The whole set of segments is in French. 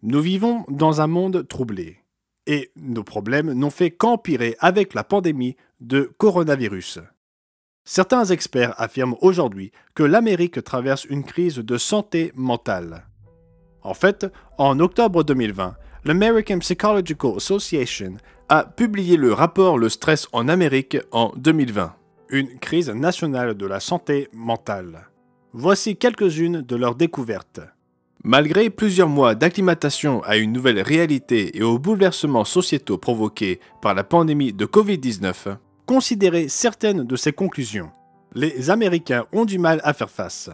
Nous vivons dans un monde troublé. Et nos problèmes n'ont fait qu'empirer avec la pandémie de coronavirus. Certains experts affirment aujourd'hui que l'Amérique traverse une crise de santé mentale. En fait, en octobre 2020, l'American Psychological Association a publié le rapport Le stress en Amérique en 2020, une crise nationale de la santé mentale. Voici quelques-unes de leurs découvertes. Malgré plusieurs mois d'acclimatation à une nouvelle réalité et aux bouleversements sociétaux provoqués par la pandémie de Covid-19, considérez certaines de ces conclusions. Les Américains ont du mal à faire face.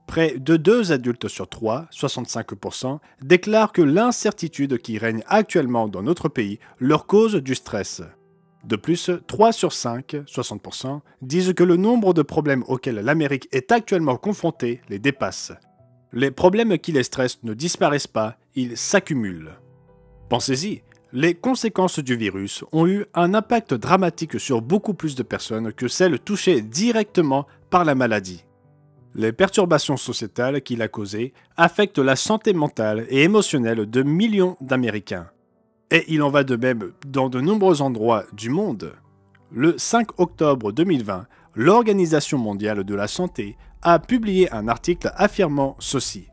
Près de 2 adultes sur 3, 65%, déclarent que l'incertitude qui règne actuellement dans notre pays leur cause du stress. De plus, 3 sur 5, 60%, disent que le nombre de problèmes auxquels l'Amérique est actuellement confrontée les dépasse. Les problèmes qui les stressent ne disparaissent pas, ils s'accumulent. Pensez-y, les conséquences du virus ont eu un impact dramatique sur beaucoup plus de personnes que celles touchées directement par la maladie. Les perturbations sociétales qu'il a causées affectent la santé mentale et émotionnelle de millions d'Américains. Et il en va de même dans de nombreux endroits du monde. Le 5 octobre 2020, l'Organisation mondiale de la santé a publié un article affirmant ceci.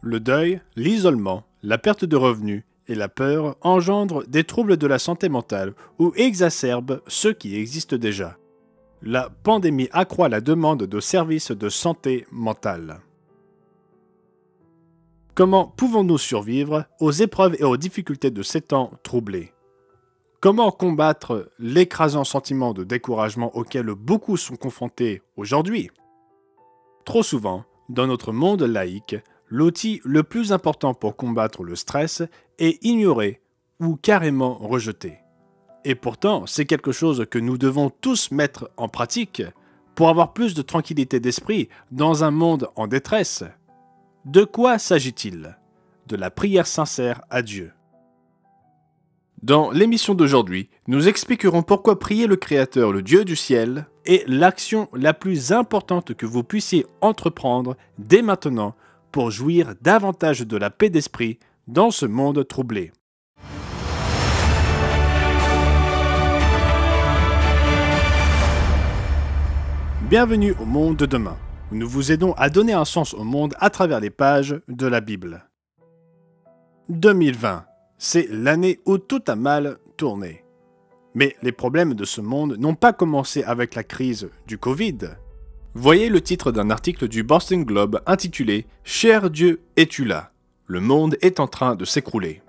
Le deuil, l'isolement, la perte de revenus et la peur engendrent des troubles de la santé mentale ou exacerbent ceux qui existent déjà. La pandémie accroît la demande de services de santé mentale. Comment pouvons-nous survivre aux épreuves et aux difficultés de ces temps troublés? Comment combattre l'écrasant sentiment de découragement auquel beaucoup sont confrontés aujourd'hui? Trop souvent, dans notre monde laïque, l'outil le plus important pour combattre le stress est ignoré ou carrément rejeté. Et pourtant, c'est quelque chose que nous devons tous mettre en pratique pour avoir plus de tranquillité d'esprit dans un monde en détresse. De quoi s'agit-il? De la prière sincère à Dieu. Dans l'émission d'aujourd'hui, nous expliquerons pourquoi prier le Créateur, le Dieu du ciel, est l'action la plus importante que vous puissiez entreprendre dès maintenant pour jouir davantage de la paix d'esprit dans ce monde troublé. Bienvenue au monde de demain, où nous vous aidons à donner un sens au monde à travers les pages de la Bible. 2020, c'est l'année où tout a mal tourné. Mais les problèmes de ce monde n'ont pas commencé avec la crise du Covid. Voyez le titre d'un article du Boston Globe intitulé « Cher Dieu, es-tu là? Le monde est en train de s'écrouler ».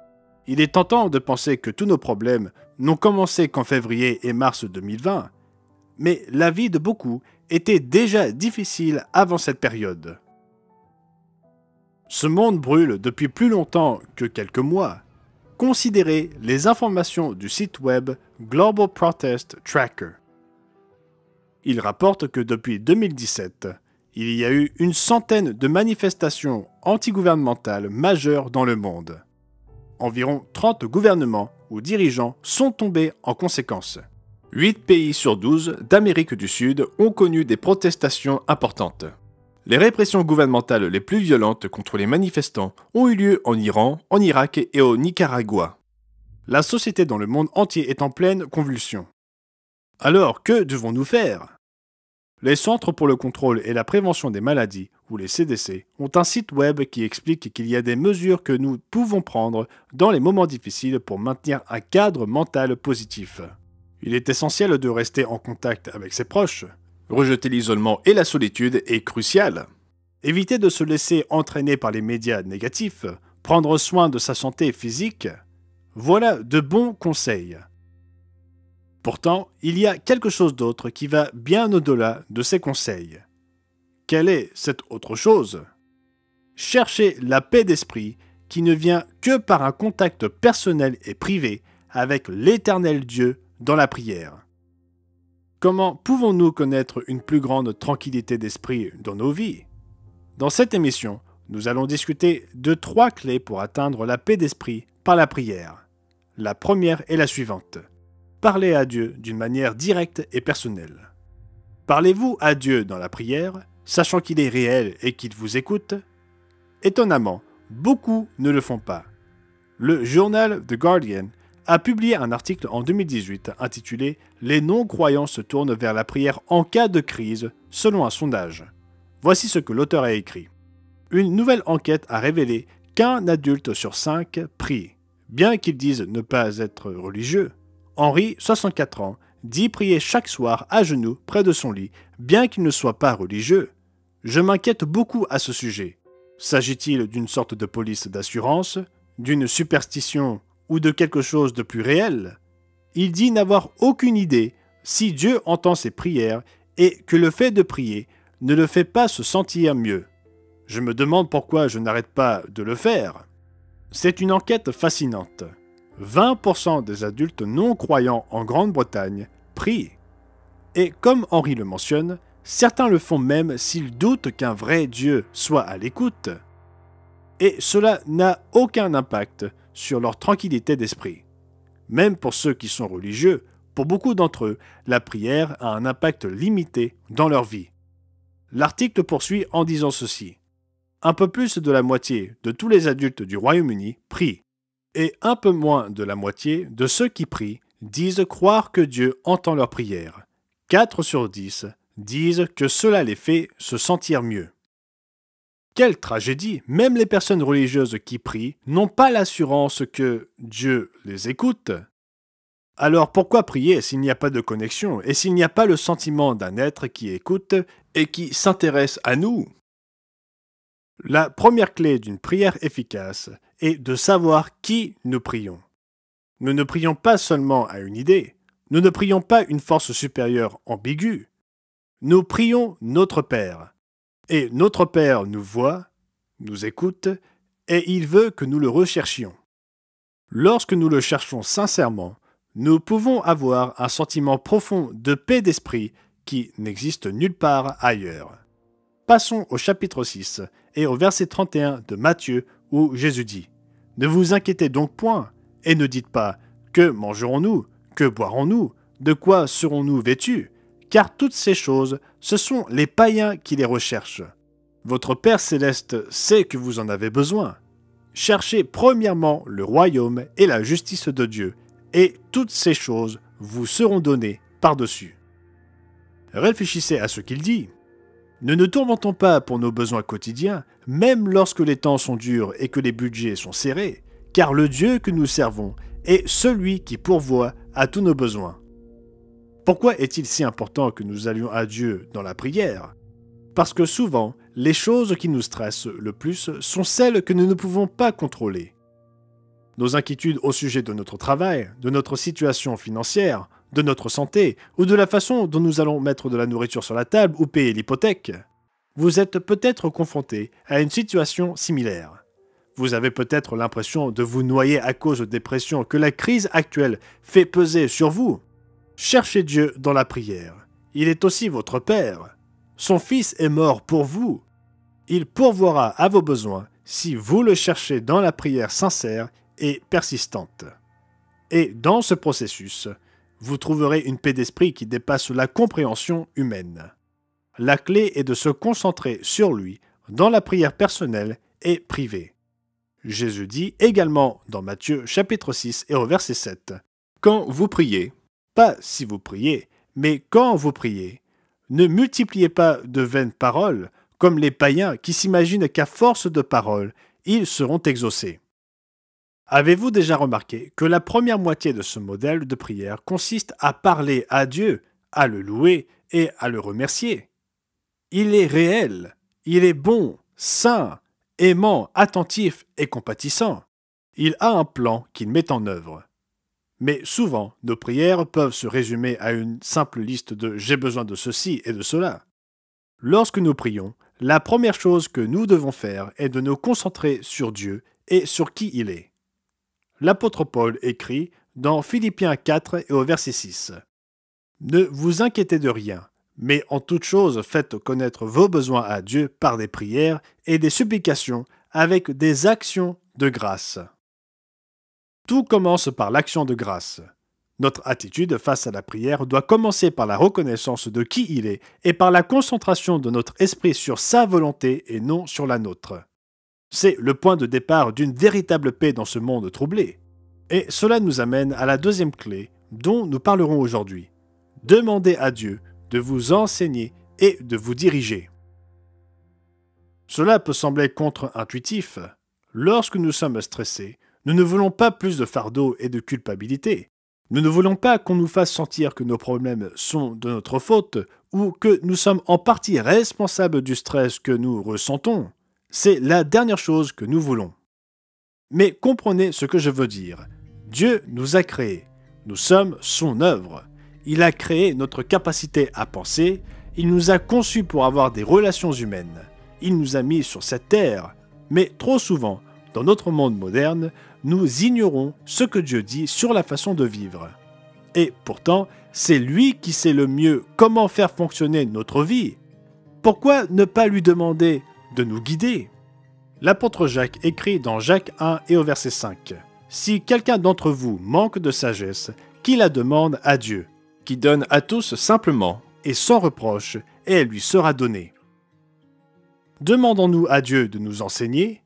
Il est tentant de penser que tous nos problèmes n'ont commencé qu'en février et mars 2020, mais la vie de beaucoup était déjà difficile avant cette période. Ce monde brûle depuis plus longtemps que quelques mois. Considérez les informations du site web Global Protest Tracker. Il rapporte que depuis 2017, il y a eu une centaine de manifestations antigouvernementales majeures dans le monde. Environ 30 gouvernements ou dirigeants sont tombés en conséquence. 8 pays sur 12 d'Amérique du Sud ont connu des protestations importantes. Les répressions gouvernementales les plus violentes contre les manifestants ont eu lieu en Iran, en Irak et au Nicaragua. La société dans le monde entier est en pleine convulsion. Alors, que devons-nous faire? Les Centres pour le contrôle et la prévention des maladies, ou les CDC, ont un site web qui explique qu'il y a des mesures que nous pouvons prendre dans les moments difficiles pour maintenir un cadre mental positif. Il est essentiel de rester en contact avec ses proches. Rejeter l'isolement et la solitude est crucial. Éviter de se laisser entraîner par les médias négatifs, prendre soin de sa santé physique, voilà de bons conseils. Pourtant, il y a quelque chose d'autre qui va bien au-delà de ces conseils. Quelle est cette autre chose? Cherchez la paix d'esprit qui ne vient que par un contact personnel et privé avec l'Éternel Dieu dans la prière. Comment pouvons-nous connaître une plus grande tranquillité d'esprit dans nos vies? Dans cette émission, nous allons discuter de 3 clés pour atteindre la paix d'esprit par la prière. La première est la suivante. Parlez à Dieu d'une manière directe et personnelle. Parlez-vous à Dieu dans la prière, sachant qu'il est réel et qu'il vous écoute? Étonnamment, beaucoup ne le font pas. Le journal The Guardian a publié un article en 2018 intitulé « Les non-croyants se tournent vers la prière en cas de crise, selon un sondage ». Voici ce que l'auteur a écrit. Une nouvelle enquête a révélé qu'un adulte sur 5 prie. Bien qu'il dise ne pas être religieux, Henri, 64 ans, dit prier chaque soir à genoux près de son lit, bien qu'il ne soit pas religieux. Je m'inquiète beaucoup à ce sujet. S'agit-il d'une sorte de police d'assurance, d'une superstition ou de quelque chose de plus réel? Il dit n'avoir aucune idée si Dieu entend ses prières et que le fait de prier ne le fait pas se sentir mieux. Je me demande pourquoi je n'arrête pas de le faire. C'est une enquête fascinante. 20% des adultes non-croyants en Grande-Bretagne prient. Et comme Henri le mentionne, certains le font même s'ils doutent qu'un vrai Dieu soit à l'écoute. Et cela n'a aucun impact sur leur tranquillité d'esprit. Même pour ceux qui sont religieux, pour beaucoup d'entre eux, la prière a un impact limité dans leur vie. L'article poursuit en disant ceci. Un peu plus de la moitié de tous les adultes du Royaume-Uni prient, et un peu moins de la moitié de ceux qui prient disent croire que Dieu entend leurs prières. 4 sur 10 disent que cela les fait se sentir mieux. Quelle tragédie! Même les personnes religieuses qui prient n'ont pas l'assurance que Dieu les écoute. Alors pourquoi prier s'il n'y a pas de connexion et s'il n'y a pas le sentiment d'un être qui écoute et qui s'intéresse à nous? La première clé d'une prière efficace est de savoir qui nous prions. Nous ne prions pas seulement à une idée, nous ne prions pas une force supérieure ambiguë. Nous prions notre Père. Et notre Père nous voit, nous écoute, et il veut que nous le recherchions. Lorsque nous le cherchons sincèrement, nous pouvons avoir un sentiment profond de paix d'esprit qui n'existe nulle part ailleurs. Passons au chapitre 6 et au verset 31 de Matthieu où Jésus dit « Ne vous inquiétez donc point, et ne dites pas « Que mangerons-nous? Que boirons-nous? De quoi serons-nous vêtus ?» Car toutes ces choses, ce sont les païens qui les recherchent. Votre Père céleste sait que vous en avez besoin. Cherchez premièrement le royaume et la justice de Dieu, et toutes ces choses vous seront données par-dessus. Réfléchissez à ce qu'il dit. Ne nous tourmentons pas pour nos besoins quotidiens, même lorsque les temps sont durs et que les budgets sont serrés, car le Dieu que nous servons est celui qui pourvoit à tous nos besoins. Pourquoi est-il si important que nous allions à Dieu dans la prière? Parce que souvent, les choses qui nous stressent le plus sont celles que nous ne pouvons pas contrôler. Nos inquiétudes au sujet de notre travail, de notre situation financière, de notre santé ou de la façon dont nous allons mettre de la nourriture sur la table ou payer l'hypothèque. Vous êtes peut-être confronté à une situation similaire. Vous avez peut-être l'impression de vous noyer à cause des pressions que la crise actuelle fait peser sur vous. Cherchez Dieu dans la prière. Il est aussi votre Père. Son Fils est mort pour vous. Il pourvoira à vos besoins si vous le cherchez dans la prière sincère et persistante. Et dans ce processus, vous trouverez une paix d'esprit qui dépasse la compréhension humaine. La clé est de se concentrer sur lui dans la prière personnelle et privée. Jésus dit également dans Matthieu chapitre 6 et au verset 7 « Quand vous priez, pas si vous priez, mais quand vous priez, ne multipliez pas de vaines paroles comme les païens qui s'imaginent qu'à force de paroles, ils seront exaucés. » Avez-vous déjà remarqué que la première moitié de ce modèle de prière consiste à parler à Dieu, à le louer et à le remercier? Il est réel, il est bon, saint, aimant, attentif et compatissant. Il a un plan qu'il met en œuvre. Mais souvent, nos prières peuvent se résumer à une simple liste de « j'ai besoin de ceci et de cela ». Lorsque nous prions, la première chose que nous devons faire est de nous concentrer sur Dieu et sur qui il est. L'apôtre Paul écrit dans Philippiens 4 et au verset 6 « Ne vous inquiétez de rien, mais en toute chose faites connaître vos besoins à Dieu par des prières et des supplications avec des actions de grâce. » Tout commence par l'action de grâce. Notre attitude face à la prière doit commencer par la reconnaissance de qui il est et par la concentration de notre esprit sur sa volonté et non sur la nôtre. C'est le point de départ d'une véritable paix dans ce monde troublé. Et cela nous amène à la deuxième clé dont nous parlerons aujourd'hui. Demandez à Dieu de vous enseigner et de vous diriger. Cela peut sembler contre-intuitif. Lorsque nous sommes stressés, nous ne voulons pas plus de fardeau et de culpabilité. Nous ne voulons pas qu'on nous fasse sentir que nos problèmes sont de notre faute ou que nous sommes en partie responsables du stress que nous ressentons. C'est la dernière chose que nous voulons. Mais comprenez ce que je veux dire. Dieu nous a créés. Nous sommes son œuvre. Il a créé notre capacité à penser. Il nous a conçus pour avoir des relations humaines. Il nous a mis sur cette terre. Mais trop souvent, dans notre monde moderne, nous ignorons ce que Dieu dit sur la façon de vivre. Et pourtant, c'est lui qui sait le mieux comment faire fonctionner notre vie. Pourquoi ne pas lui demander de nous guider? L'apôtre Jacques écrit dans Jacques 1 et au verset 5 « Si quelqu'un d'entre vous manque de sagesse, qu'il la demande à Dieu, qui donne à tous simplement et sans reproche, et elle lui sera donnée. » Demandons-nous à Dieu de nous enseigner?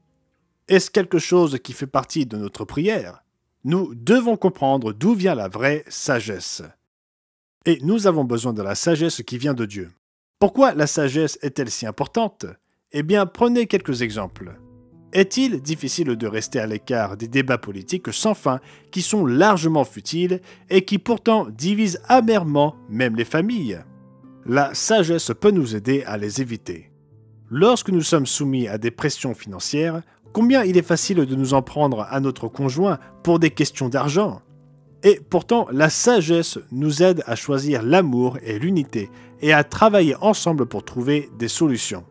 Est-ce quelque chose qui fait partie de notre prière? Nous devons comprendre d'où vient la vraie sagesse. Et nous avons besoin de la sagesse qui vient de Dieu. Pourquoi la sagesse est-elle si importante? Eh bien, prenez quelques exemples. Est-il difficile de rester à l'écart des débats politiques sans fin qui sont largement futiles et qui pourtant divisent amèrement même les familles? La sagesse peut nous aider à les éviter. Lorsque nous sommes soumis à des pressions financières, combien il est facile de nous en prendre à notre conjoint pour des questions d'argent? Et pourtant, la sagesse nous aide à choisir l'amour et l'unité et à travailler ensemble pour trouver des solutions.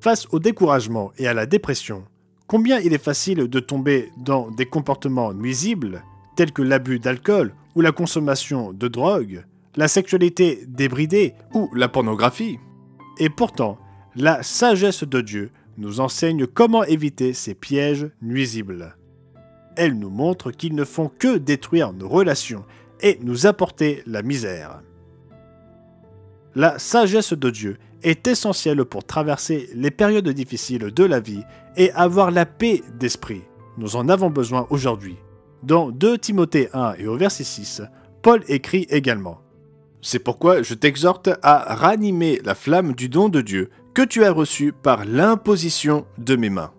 Face au découragement et à la dépression, combien il est facile de tomber dans des comportements nuisibles, tels que l'abus d'alcool ou la consommation de drogue, la sexualité débridée ou la pornographie. Et pourtant, la sagesse de Dieu nous enseigne comment éviter ces pièges nuisibles. Elle nous montre qu'ils ne font que détruire nos relations et nous apporter la misère. La sagesse de Dieu est essentielle pour traverser les périodes difficiles de la vie et avoir la paix d'esprit. Nous en avons besoin aujourd'hui. Dans 2 Timothée 1 et au verset 6, Paul écrit également « C'est pourquoi je t'exhorte à ranimer la flamme du don de Dieu que tu as reçu par l'imposition de mes mains. »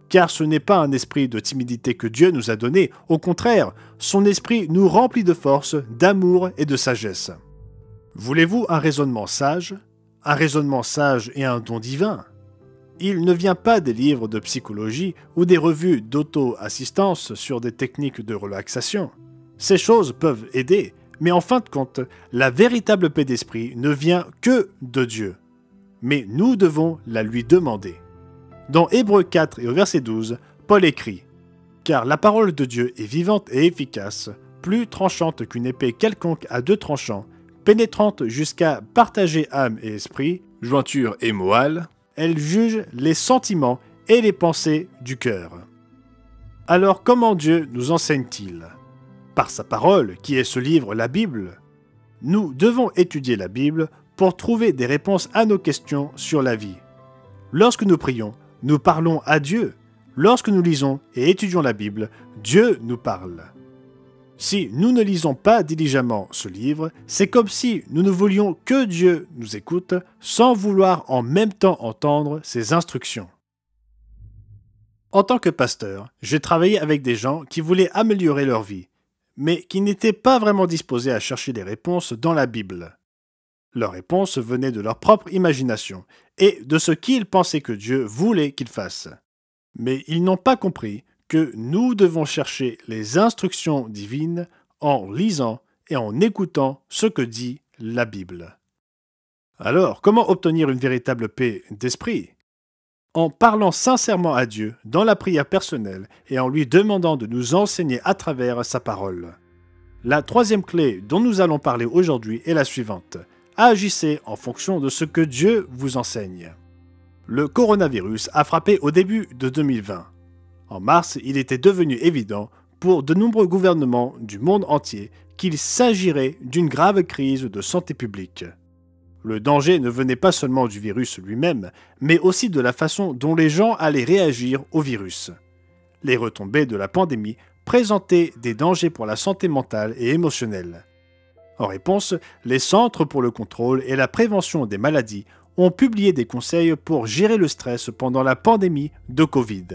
Car ce n'est pas un esprit de timidité que Dieu nous a donné, au contraire, son esprit nous remplit de force, d'amour et de sagesse. Voulez-vous un raisonnement sage? Un raisonnement sage et un don divin? Il ne vient pas des livres de psychologie ou des revues d'auto-assistance sur des techniques de relaxation. Ces choses peuvent aider, mais en fin de compte, la véritable paix d'esprit ne vient que de Dieu. Mais nous devons la lui demander. Dans Hébreux 4 et au verset 12, Paul écrit « Car la parole de Dieu est vivante et efficace, plus tranchante qu'une épée quelconque à 2 tranchants, pénétrante jusqu'à partager âme et esprit, jointure et moelle, elle juge les sentiments et les pensées du cœur. » Alors comment Dieu nous enseigne-t-il? Par sa parole, qui est ce livre, la Bible. Nous devons étudier la Bible pour trouver des réponses à nos questions sur la vie. Lorsque nous prions, nous parlons à Dieu. Lorsque nous lisons et étudions la Bible, Dieu nous parle. Si nous ne lisons pas diligemment ce livre, c'est comme si nous ne voulions que Dieu nous écoute sans vouloir en même temps entendre ses instructions. En tant que pasteur, j'ai travaillé avec des gens qui voulaient améliorer leur vie, mais qui n'étaient pas vraiment disposés à chercher des réponses dans la Bible. Leurs réponses venaient de leur propre imagination et de ce qu'ils pensaient que Dieu voulait qu'ils fassent. Mais ils n'ont pas compris que nous devons chercher les instructions divines en lisant et en écoutant ce que dit la Bible. Alors, comment obtenir une véritable paix d'esprit? En parlant sincèrement à Dieu dans la prière personnelle et en lui demandant de nous enseigner à travers sa parole. La troisième clé dont nous allons parler aujourd'hui est la suivante. Agissez en fonction de ce que Dieu vous enseigne. Le coronavirus a frappé au début de 2020. En mars, il était devenu évident pour de nombreux gouvernements du monde entier qu'il s'agirait d'une grave crise de santé publique. Le danger ne venait pas seulement du virus lui-même, mais aussi de la façon dont les gens allaient réagir au virus. Les retombées de la pandémie présentaient des dangers pour la santé mentale et émotionnelle. En réponse, les Centres pour le contrôle et la prévention des maladies ont publié des conseils pour gérer le stress pendant la pandémie de Covid.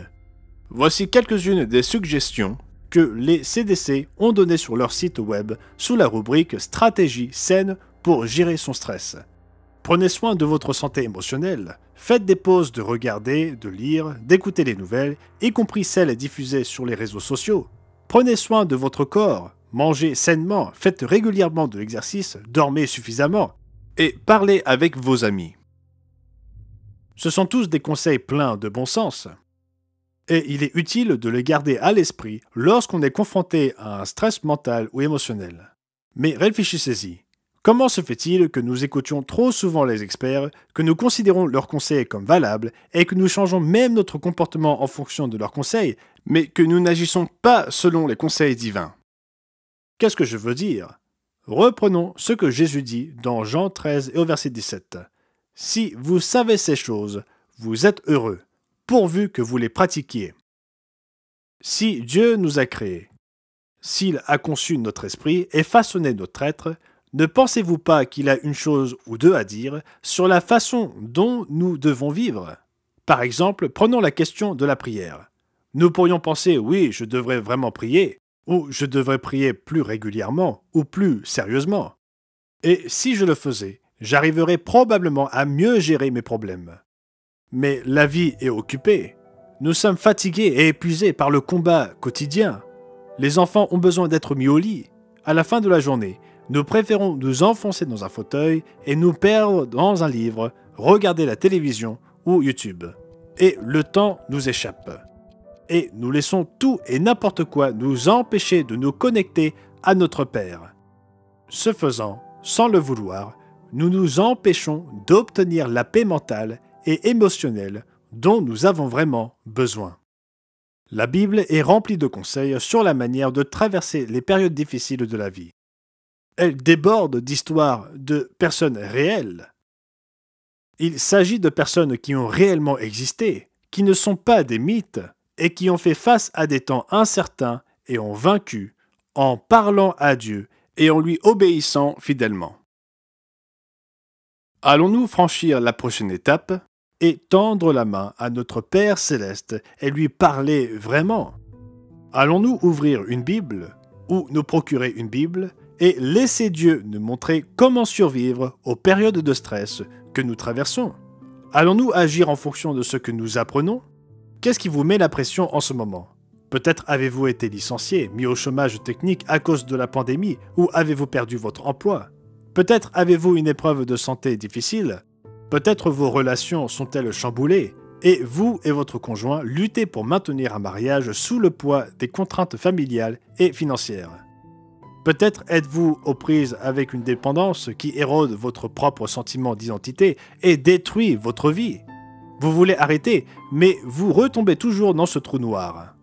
Voici quelques-unes des suggestions que les CDC ont données sur leur site web sous la rubrique « Stratégie saine pour gérer son stress ». Prenez soin de votre santé émotionnelle. Faites des pauses de regarder, de lire, d'écouter les nouvelles, y compris celles diffusées sur les réseaux sociaux. Prenez soin de votre corps. Mangez sainement, faites régulièrement de l'exercice, dormez suffisamment et parlez avec vos amis. Ce sont tous des conseils pleins de bon sens. Et il est utile de les garder à l'esprit lorsqu'on est confronté à un stress mental ou émotionnel. Mais réfléchissez-y. Comment se fait-il que nous écoutions trop souvent les experts, que nous considérons leurs conseils comme valables et que nous changeons même notre comportement en fonction de leurs conseils, mais que nous n'agissons pas selon les conseils divins? Qu'est-ce que je veux dire? Reprenons ce que Jésus dit dans Jean 13 et au verset 17. « Si vous savez ces choses, vous êtes heureux, pourvu que vous les pratiquiez. » Si Dieu nous a créés, s'il a conçu notre esprit et façonné notre être, ne pensez-vous pas qu'il a une chose ou deux à dire sur la façon dont nous devons vivre? Par exemple, prenons la question de la prière. Nous pourrions penser « oui, je devrais vraiment prier » ou « je devrais prier plus régulièrement » ou plus sérieusement. Et si je le faisais, j'arriverais probablement à mieux gérer mes problèmes. Mais la vie est occupée. Nous sommes fatigués et épuisés par le combat quotidien. Les enfants ont besoin d'être mis au lit. À la fin de la journée, nous préférons nous enfoncer dans un fauteuil et nous perdre dans un livre, regarder la télévision ou YouTube. Et le temps nous échappe. Et nous laissons tout et n'importe quoi nous empêcher de nous connecter à notre Père. Ce faisant, sans le vouloir, nous nous empêchons d'obtenir la paix mentale et émotionnelle dont nous avons vraiment besoin. La Bible est remplie de conseils sur la manière de traverser les périodes difficiles de la vie. Elle déborde d'histoires de personnes réelles. Il s'agit de personnes qui ont réellement existé, qui ne sont pas des mythes et qui ont fait face à des temps incertains et ont vaincu en parlant à Dieu et en lui obéissant fidèlement. Allons-nous franchir la prochaine étape et tendre la main à notre Père céleste et lui parler vraiment? Allons-nous ouvrir une Bible ou nous procurer une Bible et laisser Dieu nous montrer comment survivre aux périodes de stress que nous traversons? Allons-nous agir en fonction de ce que nous apprenons? Qu'est-ce qui vous met la pression en ce moment? Peut-être avez-vous été licencié, mis au chômage technique à cause de la pandémie, ou avez-vous perdu votre emploi? Peut-être avez-vous une épreuve de santé difficile? Peut-être vos relations sont-elles chamboulées, et vous et votre conjoint luttez pour maintenir un mariage sous le poids des contraintes familiales et financières. Peut-être êtes-vous aux prises avec une dépendance qui érode votre propre sentiment d'identité et détruit votre vie. Vous voulez arrêter, mais vous retombez toujours dans ce trou noir.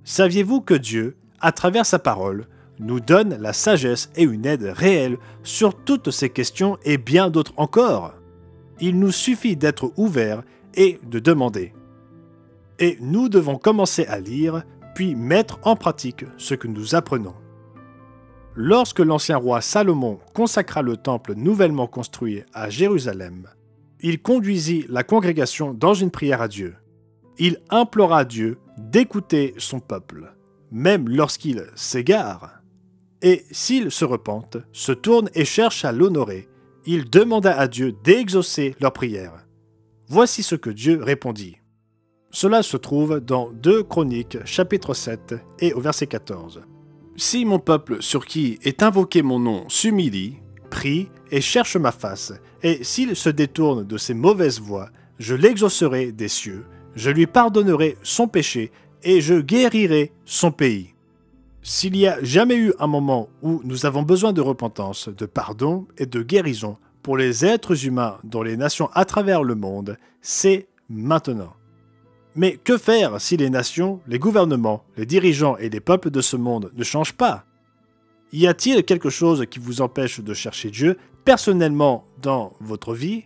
Saviez-vous que Dieu, à travers sa parole, nous donne la sagesse et une aide réelle sur toutes ces questions et bien d'autres encore? Il nous suffit d'être ouverts et de demander. Et nous devons commencer à lire, puis mettre en pratique ce que nous apprenons. Lorsque l'ancien roi Salomon consacra le temple nouvellement construit à Jérusalem, il conduisit la congrégation dans une prière à Dieu. Il implora Dieu d'écouter son peuple, même lorsqu'il s'égare. Et s'ils se repentent, se tournent et cherchent à l'honorer, il demanda à Dieu d'exaucer leurs prières. Voici ce que Dieu répondit. Cela se trouve dans 2 Chroniques, chapitre 7 et au verset 14. « Si mon peuple sur qui est invoqué mon nom s'humilie, prie et cherche ma face, et s'il se détourne de ses mauvaises voies, je l'exaucerai des cieux, je lui pardonnerai son péché et je guérirai son pays. » S'il y a jamais eu un moment où nous avons besoin de repentance, de pardon et de guérison pour les êtres humains dans les nations à travers le monde, c'est maintenant. Mais que faire si les nations, les gouvernements, les dirigeants et les peuples de ce monde ne changent pas? Y a-t-il quelque chose qui vous empêche de chercher Dieu personnellement dans votre vie,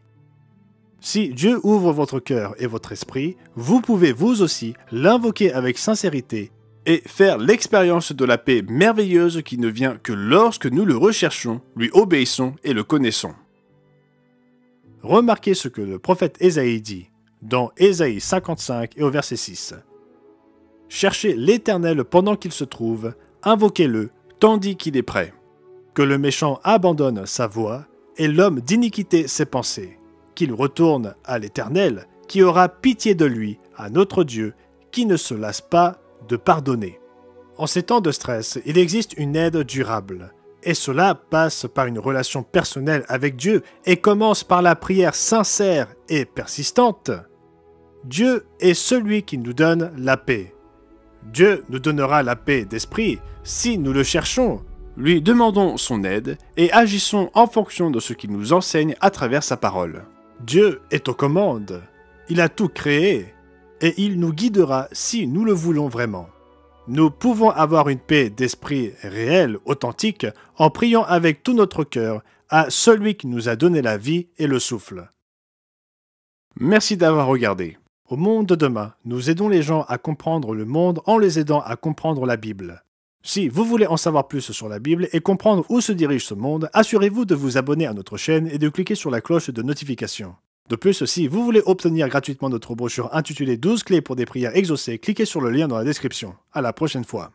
si Dieu ouvre votre cœur et votre esprit, vous pouvez vous aussi l'invoquer avec sincérité et faire l'expérience de la paix merveilleuse qui ne vient que lorsque nous le recherchons, lui obéissons et le connaissons. Remarquez ce que le prophète Ésaïe dit dans Ésaïe 55 et au verset 6. « Cherchez l'Éternel pendant qu'il se trouve, invoquez-le tandis qu'il est prêt. Que le méchant abandonne sa voie et l'homme d'iniquité ses pensées. Qu'il retourne à l'Éternel, qui aura pitié de lui, à notre Dieu, qui ne se lasse pas de pardonner. » En ces temps de stress, il existe une aide durable. Et cela passe par une relation personnelle avec Dieu et commence par la prière sincère et persistante. Dieu est celui qui nous donne la paix. Dieu nous donnera la paix d'esprit si nous le cherchons, lui demandons son aide et agissons en fonction de ce qu'il nous enseigne à travers sa parole. Dieu est aux commandes, il a tout créé et il nous guidera si nous le voulons vraiment. Nous pouvons avoir une paix d'esprit réelle, authentique, en priant avec tout notre cœur à celui qui nous a donné la vie et le souffle. Merci d'avoir regardé. Au Monde de demain, nous aidons les gens à comprendre le monde en les aidant à comprendre la Bible. Si vous voulez en savoir plus sur la Bible et comprendre où se dirige ce monde, assurez-vous de vous abonner à notre chaîne et de cliquer sur la cloche de notification. De plus, si vous voulez obtenir gratuitement notre brochure intitulée 12 clés pour des prières exaucées, cliquez sur le lien dans la description. À la prochaine fois.